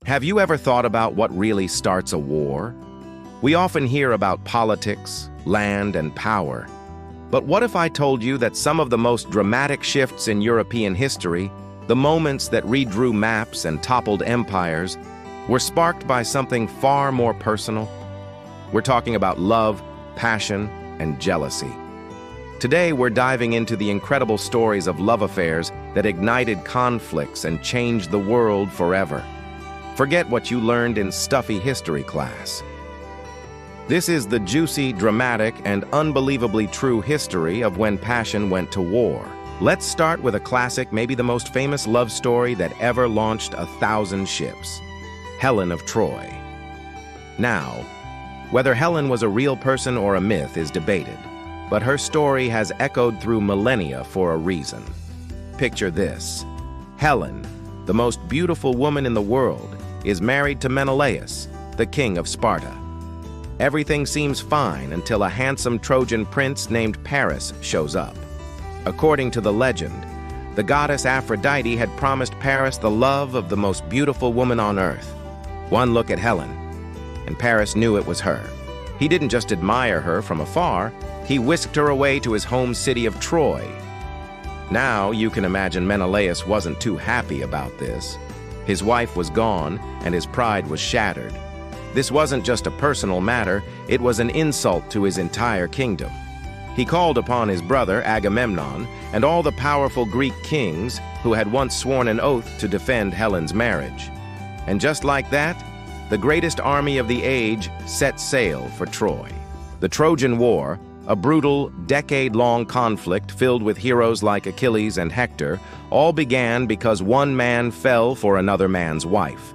Have you ever thought about what really starts a war? We often hear about politics, land, and power. But what if I told you that some of the most dramatic shifts in European history, the moments that redrew maps and toppled empires, were sparked by something far more personal? We're talking about love, passion, and jealousy. Today, we're diving into the incredible stories of love affairs that ignited conflicts and changed the world forever. Forget what you learned in stuffy history class. This is the juicy, dramatic, and unbelievably true history of when passion went to war. Let's start with a classic, maybe the most famous love story that ever launched 1,000 ships. Helen of Troy. Now, whether Helen was a real person or a myth is debated, but her story has echoed through millennia for a reason. Picture this. Helen, the most beautiful woman in the world, is married to Menelaus, the king of Sparta. Everything seems fine until a handsome Trojan prince named Paris shows up. According to the legend, the goddess Aphrodite had promised Paris the love of the most beautiful woman on earth. One look at Helen, and Paris knew it was her. He didn't just admire her from afar, he whisked her away to his home city of Troy. Now, you can imagine Menelaus wasn't too happy about this. His wife was gone, and his pride was shattered. This wasn't just a personal matter, it was an insult to his entire kingdom. He called upon his brother Agamemnon and all the powerful Greek kings who had once sworn an oath to defend Helen's marriage. And just like that, the greatest army of the age set sail for Troy. The Trojan War, a brutal, decade-long conflict filled with heroes like Achilles and Hector, all began because one man fell for another man's wife.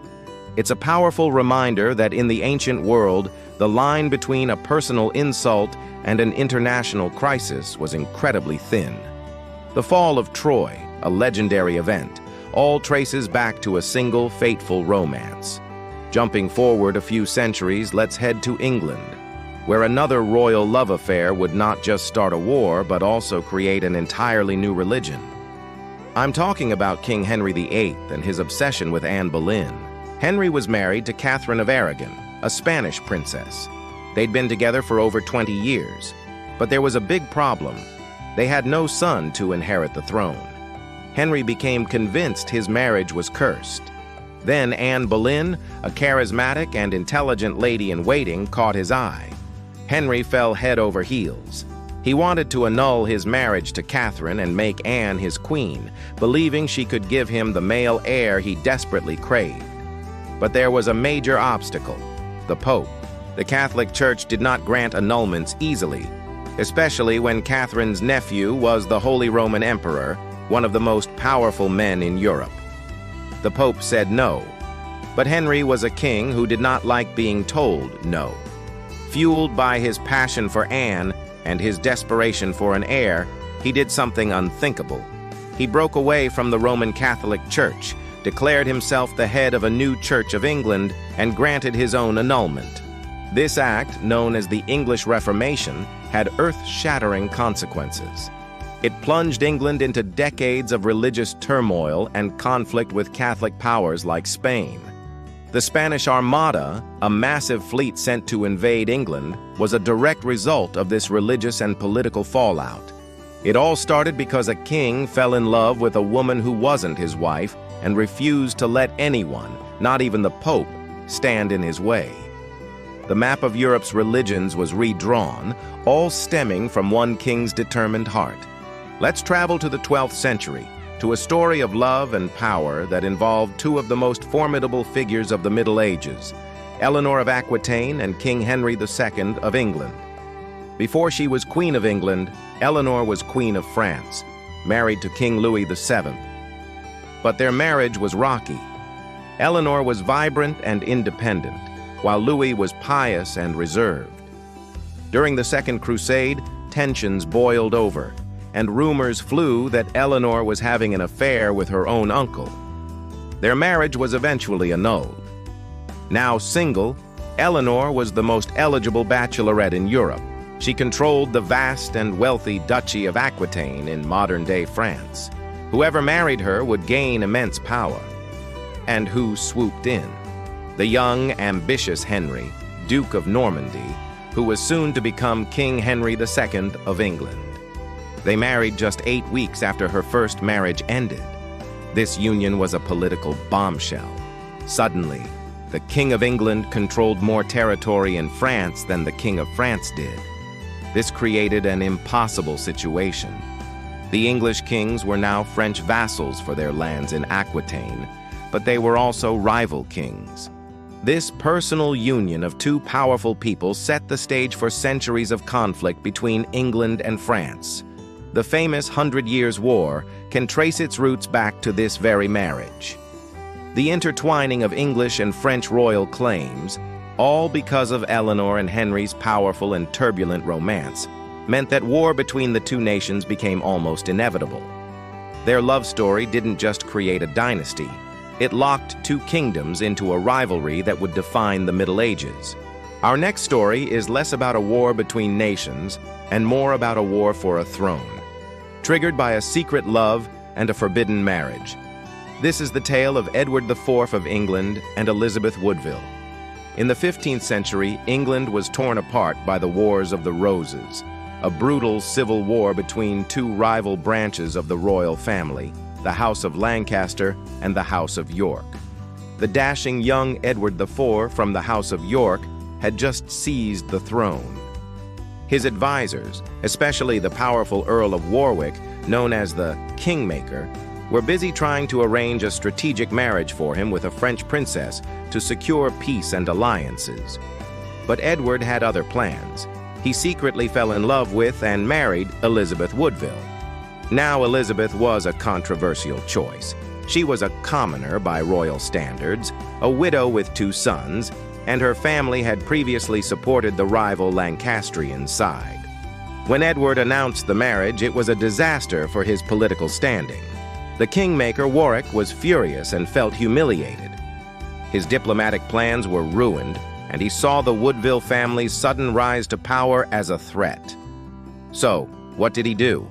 It's a powerful reminder that in the ancient world, the line between a personal insult and an international crisis was incredibly thin. The fall of Troy, a legendary event, all traces back to a single fateful romance. Jumping forward a few centuries, let's head to England, where another royal love affair would not just start a war, but also create an entirely new religion. I'm talking about King Henry VIII and his obsession with Anne Boleyn. Henry was married to Catherine of Aragon, a Spanish princess. They'd been together for over 20 years, but there was a big problem. They had no son to inherit the throne. Henry became convinced his marriage was cursed. Then Anne Boleyn, a charismatic and intelligent lady-in-waiting, caught his eye. Henry fell head over heels. He wanted to annul his marriage to Catherine and make Anne his queen, believing she could give him the male heir he desperately craved. But there was a major obstacle: the Pope. The Catholic Church did not grant annulments easily, especially when Catherine's nephew was the Holy Roman Emperor, one of the most powerful men in Europe. The Pope said no, but Henry was a king who did not like being told no. Fueled by his passion for Anne and his desperation for an heir, he did something unthinkable. He broke away from the Roman Catholic Church, declared himself the head of a new Church of England, and granted his own annulment. This act, known as the English Reformation, had earth-shattering consequences. It plunged England into decades of religious turmoil and conflict with Catholic powers like Spain. The Spanish Armada, a massive fleet sent to invade England, was a direct result of this religious and political fallout. It all started because a king fell in love with a woman who wasn't his wife and refused to let anyone, not even the Pope, stand in his way. The map of Europe's religions was redrawn, all stemming from one king's determined heart. Let's travel to the 12th century, to a story of love and power that involved two of the most formidable figures of the Middle Ages, Eleanor of Aquitaine and King Henry II of England. Before she was Queen of England, Eleanor was Queen of France, married to King Louis VII. But their marriage was rocky. Eleanor was vibrant and independent, while Louis was pious and reserved. During the Second Crusade, tensions boiled over, and rumors flew that Eleanor was having an affair with her own uncle. Their marriage was eventually annulled. Now single, Eleanor was the most eligible bachelorette in Europe. She controlled the vast and wealthy Duchy of Aquitaine in modern-day France. Whoever married her would gain immense power. And who swooped in? the young, ambitious Henry, Duke of Normandy, who was soon to become King Henry II of England. They married just 8 weeks after her first marriage ended. This union was a political bombshell. Suddenly, the King of England controlled more territory in France than the King of France did. This created an impossible situation. The English kings were now French vassals for their lands in Aquitaine, but they were also rival kings. This personal union of two powerful people set the stage for centuries of conflict between England and France. The famous 100 Years' War can trace its roots back to this very marriage. The intertwining of English and French royal claims, all because of Eleanor and Henry's powerful and turbulent romance, meant that war between the two nations became almost inevitable. Their love story didn't just create a dynasty, it locked two kingdoms into a rivalry that would define the Middle Ages. Our next story is less about a war between nations and more about a war for a throne, triggered by a secret love and a forbidden marriage. This is the tale of Edward IV of England and Elizabeth Woodville. In the 15th century, England was torn apart by the Wars of the Roses, a brutal civil war between two rival branches of the royal family, the House of Lancaster and the House of York. The dashing young Edward IV from the House of York had just seized the throne. His advisors, especially the powerful Earl of Warwick, known as the Kingmaker, were busy trying to arrange a strategic marriage for him with a French princess to secure peace and alliances. But Edward had other plans. He secretly fell in love with and married Elizabeth Woodville. Now Elizabeth was a controversial choice. She was a commoner by royal standards, a widow with 2 sons, and her family had previously supported the rival Lancastrian side. When Edward announced the marriage, it was a disaster for his political standing. The Kingmaker Warwick was furious and felt humiliated. His diplomatic plans were ruined, and he saw the Woodville family's sudden rise to power as a threat. So, what did he do?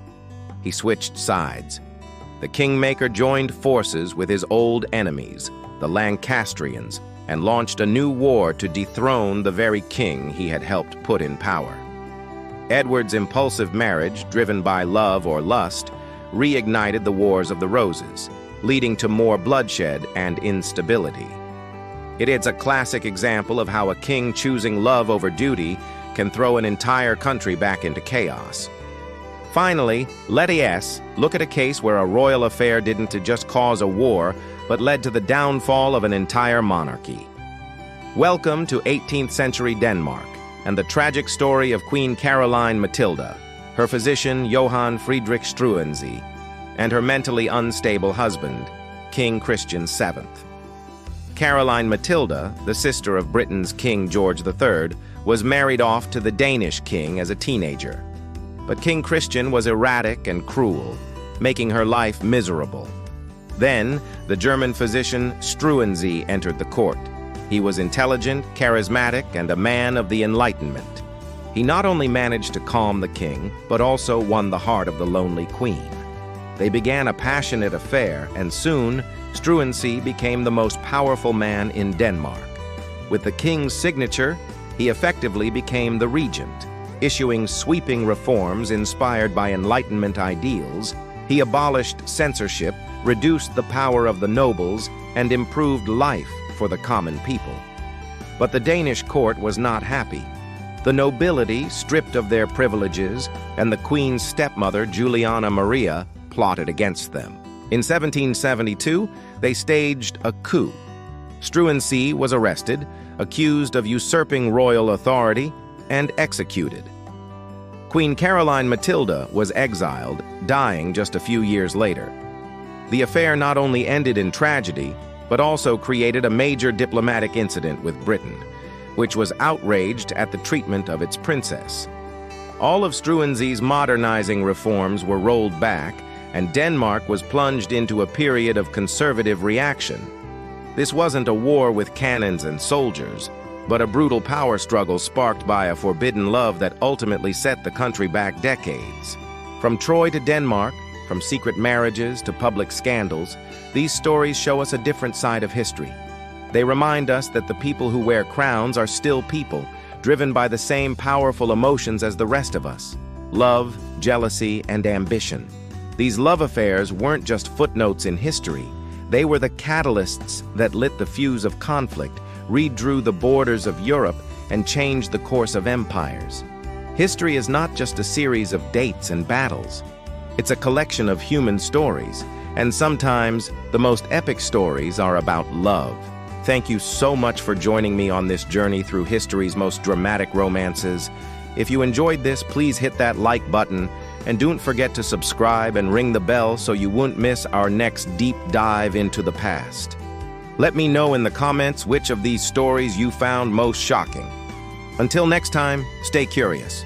He switched sides. The Kingmaker joined forces with his old enemies, the Lancastrians, and launched a new war to dethrone the very king he had helped put in power. Edward's impulsive marriage, driven by love or lust, reignited the Wars of the Roses, leading to more bloodshed and instability. It is a classic example of how a king choosing love over duty can throw an entire country back into chaos. Finally, let us look at a case where a royal affair didn't just cause a war, but led to the downfall of an entire monarchy. Welcome to 18th century Denmark and the tragic story of Queen Caroline Matilda, her physician Johann Friedrich Struensee, and her mentally unstable husband, King Christian VII. Caroline Matilda, the sister of Britain's King George III, was married off to the Danish king as a teenager. But King Christian was erratic and cruel, making her life miserable. Then, the German physician Struensee entered the court. He was intelligent, charismatic, and a man of the Enlightenment. He not only managed to calm the king, but also won the heart of the lonely queen. They began a passionate affair, and soon, Struensee became the most powerful man in Denmark. With the king's signature, he effectively became the regent. Issuing sweeping reforms inspired by Enlightenment ideals, he abolished censorship, reduced the power of the nobles, and improved life for the common people. But the Danish court was not happy. The nobility, stripped of their privileges, and the queen's stepmother, Juliana Maria, plotted against them. In 1772, they staged a coup. Struensee was arrested, accused of usurping royal authority, and executed. Queen Caroline Matilda was exiled, dying just a few years later. The affair not only ended in tragedy, but also created a major diplomatic incident with Britain, which was outraged at the treatment of its princess. All of Struensee's modernizing reforms were rolled back, and Denmark was plunged into a period of conservative reaction. This wasn't a war with cannons and soldiers, but a brutal power struggle sparked by a forbidden love that ultimately set the country back decades. From Troy to Denmark, from secret marriages to public scandals, these stories show us a different side of history. They remind us that the people who wear crowns are still people, driven by the same powerful emotions as the rest of us: love, jealousy, and ambition. These love affairs weren't just footnotes in history. They were the catalysts that lit the fuse of conflict, redrew the borders of Europe, and changed the course of empires. History is not just a series of dates and battles. It's a collection of human stories, and sometimes the most epic stories are about love. Thank you so much for joining me on this journey through history's most dramatic romances. If you enjoyed this, please hit that like button, and don't forget to subscribe and ring the bell so you won't miss our next deep dive into the past. Let me know in the comments which of these stories you found most shocking. Until next time, stay curious.